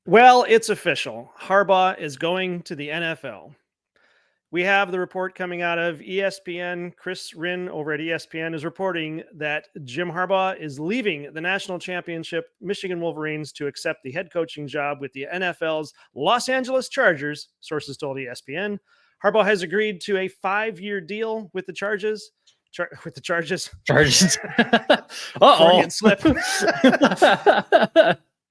Well, it's official. Harbaugh is going to the NFL. We have the report coming out of ESPN. Chris Rinn over at ESPN is reporting that Jim Harbaugh is leaving the national championship Michigan Wolverines to accept the head coaching job with the NFL's Los Angeles Chargers, sources told ESPN. Harbaugh has agreed to a 5-year deal with the Chargers. With the Chargers. Charges. Freudian slip.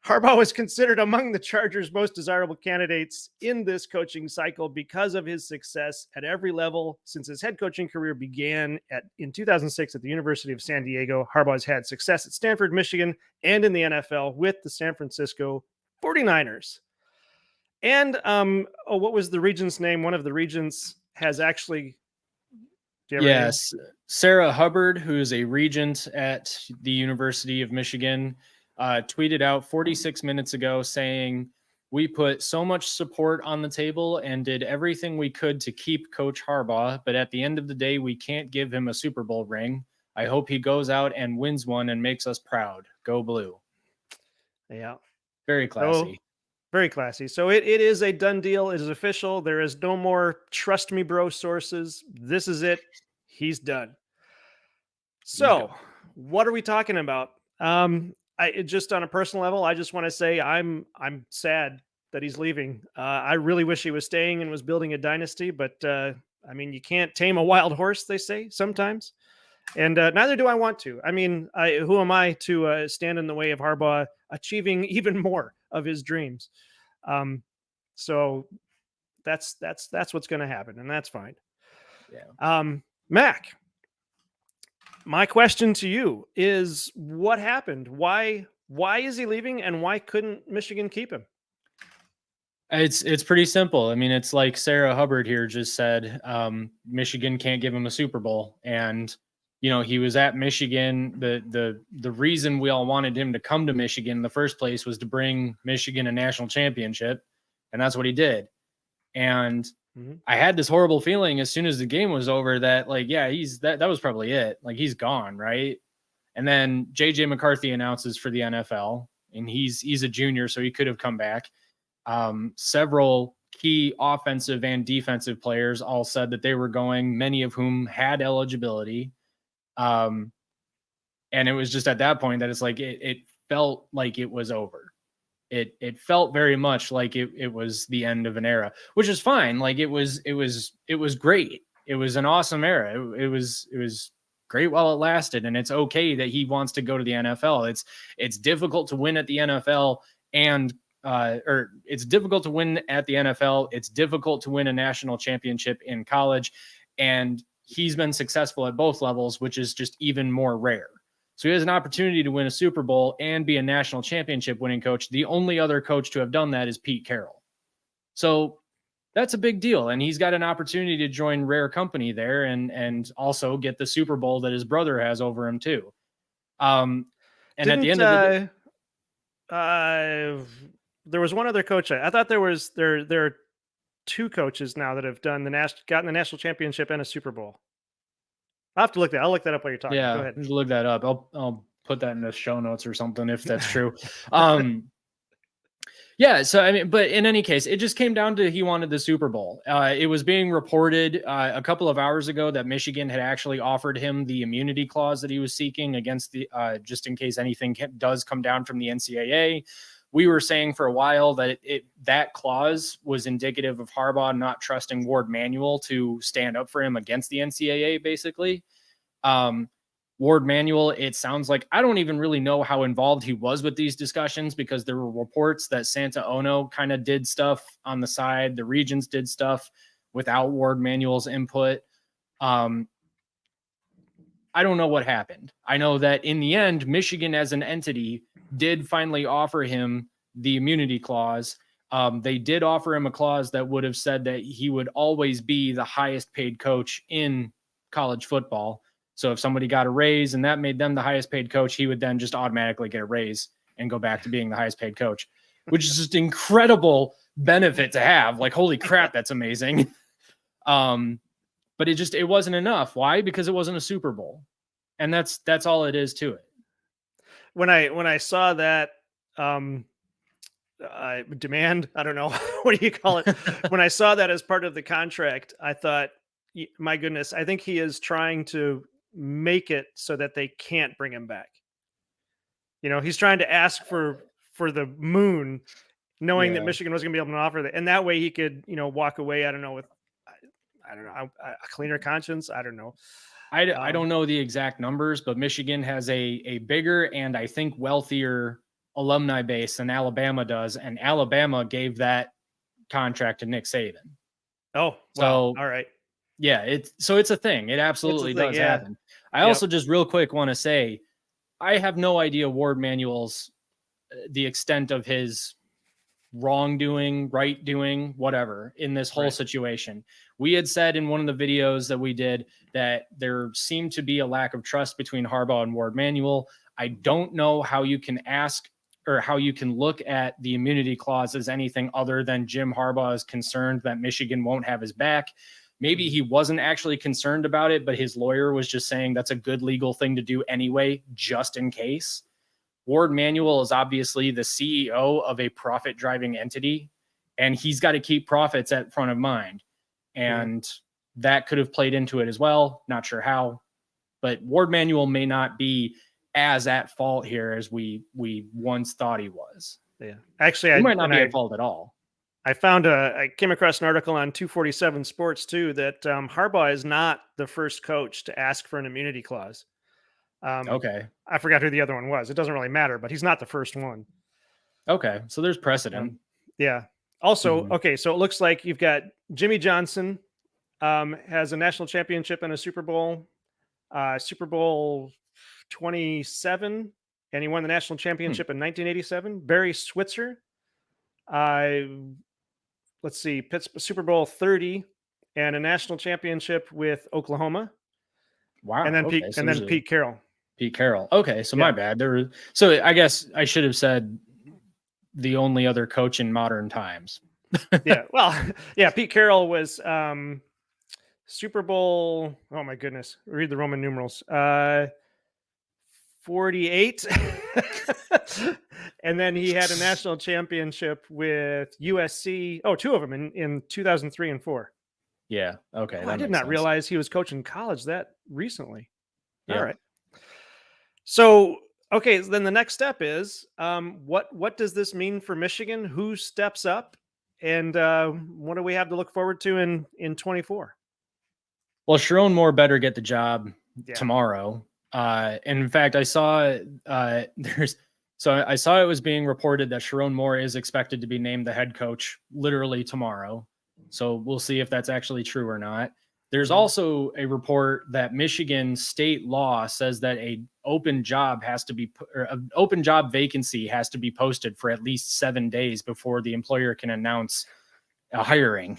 Harbaugh was considered among the Chargers' most desirable candidates in this coaching cycle because of his success at every level since his head coaching career began in 2006 at the University of San Diego. Harbaugh has had success at Stanford, Michigan, and in the NFL with the San Francisco 49ers. And what was the regent's name? One of the regents has actually. Yes, Sarah Hubbard, who is a regent at the University of Michigan, tweeted out 46 minutes ago saying, "We put so much support on the table and did everything we could to keep Coach Harbaugh, but at the end of the day, we can't give him a Super Bowl ring. I hope he goes out and wins one and makes us proud. Go Blue." Yeah. Very classy. Very classy. So it is a done deal. It is official. There is no more trust me, bro sources. This is it. He's done. So what are we talking about? I just on a personal level, I just want to say I'm sad that he's leaving. I really wish he was staying and was building a dynasty, but I mean, you can't tame a wild horse, they say sometimes, and neither do I want to. I mean, who am I to stand in the way of Harbaugh achieving even more of his dreams? So that's what's going to happen, and that's fine. Yeah. Mac, my question to you is what happened? Why is he leaving and why couldn't Michigan keep him? It's pretty simple. I mean, it's like Sarah Hubbard here just said, Michigan can't give him a Super Bowl. And, you know, he was at Michigan. The reason we all wanted him to come to Michigan in the first place was to bring Michigan a national championship. And that's what he did. And I had this horrible feeling as soon as the game was over that, like, yeah, that was probably it. Like, he's gone, right? And then JJ McCarthy announces for the NFL, and he's a junior, so he could have come back. Several key offensive and defensive players all said that they were going, many of whom had eligibility. And it was just at that point that it's like it felt like it was over. It felt very much like it was the end of an era, which is fine. Like it was great. It was an awesome era. It was great while it lasted, and it's okay that he wants to go to the NFL. It's difficult to win at the NFL and or it's difficult to win at the NFL. It's difficult to win a national championship in college, and he's been successful at both levels, which is just even more rare. So he has an opportunity to win a Super Bowl and be a national championship winning coach. The only other coach to have done that is Pete Carroll. So that's a big deal. And he's got an opportunity to join rare company there and also get the Super Bowl that his brother has over him too. And at the end of the day, there was one other coach. I thought there are two coaches now that have done gotten the national championship and a Super Bowl. I'll have to look that. I'll look that up while you're talking. Yeah, go ahead. Look that up. I'll put that in the show notes or something if that's true. Yeah. So I mean, but in any case, it just came down to he wanted the Super Bowl. It was being reported a couple of hours ago that Michigan had actually offered him the immunity clause that he was seeking against the just in case anything does come down from the NCAA. We were saying for a while that that clause was indicative of Harbaugh not trusting Ward Manuel to stand up for him against the NCAA, basically. Ward Manuel, it sounds like, I don't even really know how involved he was with these discussions because there were reports that Santa Ono kind of did stuff on the side. The Regents did stuff without Ward Manuel's input. I don't know what happened. I know that in the end, Michigan as an entity did finally offer him the immunity clause. They did offer him a clause that would have said that he would always be the highest paid coach in college football. So if somebody got a raise and that made them the highest paid coach, he would then just automatically get a raise and go back to being the highest paid coach, which is just incredible benefit to have. Like, holy crap, that's amazing. But it wasn't enough. Why? Because it wasn't a Super Bowl. And that's all it is to it. When I saw that demand. I don't know. What do you call it? When I saw that as part of the contract, I thought, My goodness, I think he is trying to make it so that they can't bring him back. He's trying to ask for the moon, knowing that Yeah. Michigan was going to be able to offer that, and that way he could, walk away. I don't know, with I don't know, a cleaner conscience. I don't know. I don't know the exact numbers, but Michigan has a bigger and I think wealthier alumni base than Alabama does, and Alabama gave that contract to Nick Saban. Oh, wow. So All right. yeah, it's a thing. It It's a absolutely thing. does Yeah. happen. I Yep. also just real quick want to say I have no idea Ward Manuel's the extent of his wrongdoing, right doing, whatever in this whole Right. situation. We had said in one of the videos that we did that there seemed to be a lack of trust between Harbaugh and Ward Manuel. I don't know how you can ask or how you can look at the immunity clause as anything other than Jim Harbaugh is concerned that Michigan won't have his back. Maybe he wasn't actually concerned about it, but his lawyer was just saying that's a good legal thing to do anyway, just in case. Ward Manuel is obviously the CEO of a profit driving entity, and he's got to keep profits at front of mind. And that could have played into it as well. Not sure how, but Ward Manuel may not be as at fault here as we once thought he was. Yeah. Actually, He might not be at fault at all. I came across an article on 247 Sports too that Harbaugh is not the first coach to ask for an immunity clause. Okay. I forgot who the other one was. It doesn't really matter, but he's not the first one. Okay. So there's precedent. Yeah. Also, okay, so it looks like you've got Jimmy Johnson has a national championship and a Super Bowl, Super Bowl 27, and he won the national championship in 1987. Barry Switzer, let's see, Super Bowl 30 and a national championship with Oklahoma. Wow. And then okay. Pete Carroll. Pete Carroll. Okay, so my bad. So I guess I should have said the only other coach in modern times. Yeah. Well, yeah, Pete Carroll was Super Bowl, oh my goodness. Read the Roman numerals. 48. And then he had a national championship with USC. Oh, two of them in 2003 and 4. Yeah. Okay. I did not realize he was coaching college that recently. Yeah. All right. So, okay, then the next step is what does this mean for Michigan? Who steps up, and what do we have to look forward to in 24? Well, Sharon Moore better get the job tomorrow. And in fact, I saw I saw it was being reported that Sharon Moore is expected to be named the head coach literally tomorrow. So we'll see if that's actually true or not. There's also a report that Michigan state law says that an open job vacancy has to be posted for at least 7 days before the employer can announce a hiring.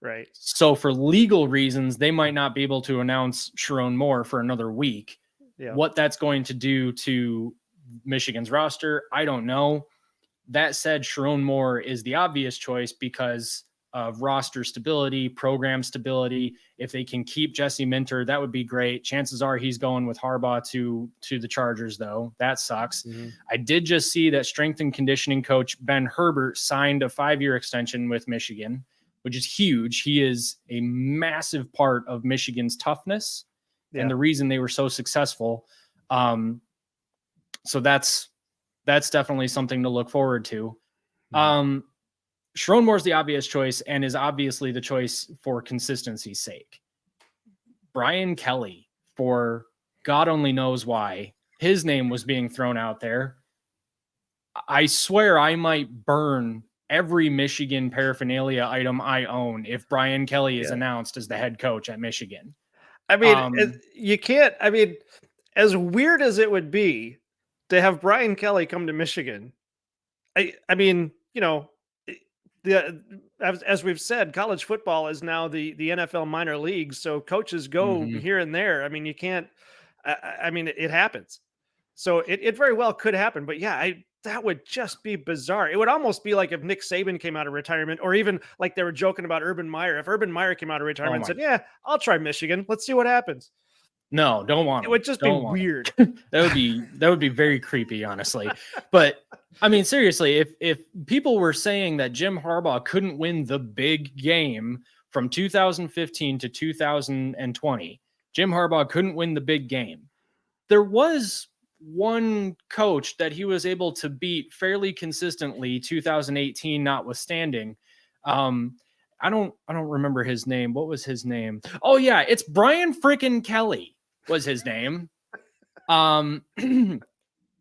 Right. So for legal reasons, they might not be able to announce Sharon Moore for another week. Yeah. What that's going to do to Michigan's roster, I don't know. That said, Sharon Moore is the obvious choice because of roster stability, program stability. If they can keep Jesse Minter, that would be great. Chances are he's going with Harbaugh to the Chargers, though. That sucks. I did just see that strength and conditioning coach Ben Herbert signed a 5-year extension with Michigan, which is huge. He is a massive part of Michigan's toughness and the reason they were so successful. So that's definitely something to look forward to. Sharon Moore's the obvious choice and is obviously the choice for consistency's sake. Brian Kelly, for God only knows why, his name was being thrown out there. I swear I might burn every Michigan paraphernalia item I own if Brian Kelly is announced as the head coach at Michigan. I mean, you can't, I mean, as weird as it would be to have Brian Kelly come to Michigan, I mean, as we've said, college football is now the NFL minor leagues, so coaches go here and there. I mean, you can't. I mean, it happens, so it very well could happen. But yeah, that would just be bizarre. It would almost be like if Nick Saban came out of retirement, or even like they were joking about Urban Meyer. If Urban Meyer came out of retirement and said, "Yeah, I'll try Michigan. Let's see what happens." No, don't want It him. would just Don't be want him. weird. That would be very creepy, honestly. But I mean, seriously, if people were saying that Jim Harbaugh couldn't win the big game from 2015 to 2020, Jim Harbaugh couldn't win the big game. There was one coach that he was able to beat fairly consistently, 2018 notwithstanding. I don't remember his name. What was his name? Oh yeah, it's Brian frickin' Kelly was his name.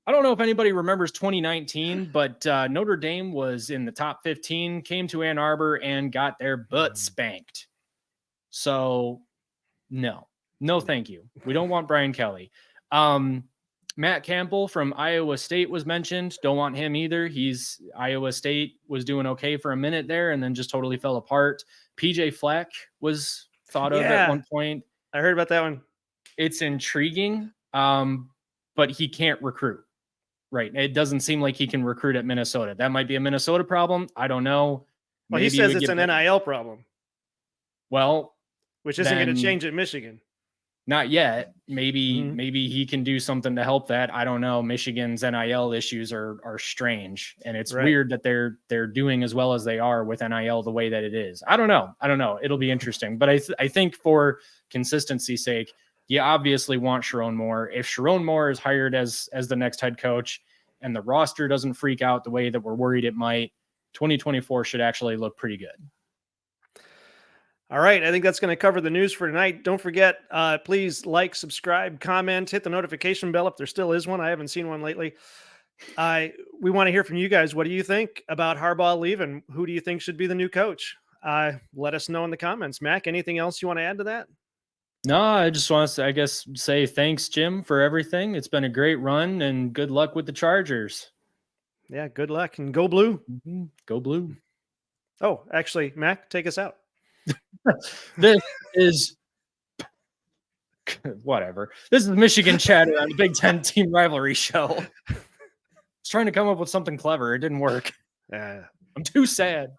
I don't know if anybody remembers 2019, but Notre Dame was in the top 15, came to Ann Arbor and got their butt spanked. So no, thank you. We don't want Brian Kelly. Matt Campbell from Iowa State was mentioned. Don't want him either. Iowa State was doing okay for a minute there and then just totally fell apart. PJ Fleck was thought of at one point. I heard about that one. It's intriguing, but he can't recruit. Right. It doesn't seem like he can recruit at Minnesota. That might be a Minnesota problem. I don't know. Well, he says it's an NIL problem. Well, which isn't going to change at Michigan. Not yet. Maybe he can do something to help that. I don't know. Michigan's NIL issues are strange, and it's weird that they're doing as well as they are with NIL the way that it is. I don't know. It'll be interesting, but I think for consistency's sake, you obviously want Sharon Moore. If Sharon Moore is hired as the next head coach and the roster doesn't freak out the way that we're worried it might, 2024 should actually look pretty good. All right. I think that's going to cover the news for tonight. Don't forget, please like, subscribe, comment, hit the notification bell if there still is one. I haven't seen one lately. We want to hear from you guys. What do you think about Harbaugh leaving? Who do you think should be the new coach? Let us know in the comments. Mac, anything else you want to add to that? No, I just want to, say thanks, Jim, for everything. It's been a great run and good luck with the Chargers. Yeah, good luck and go blue. Mm-hmm. Go blue. Oh, actually, Mac, take us out. This is whatever. This is Michigan Chatter on the Big Ten Team Rivalry Show. I was trying to come up with something clever. It didn't work. I'm too sad.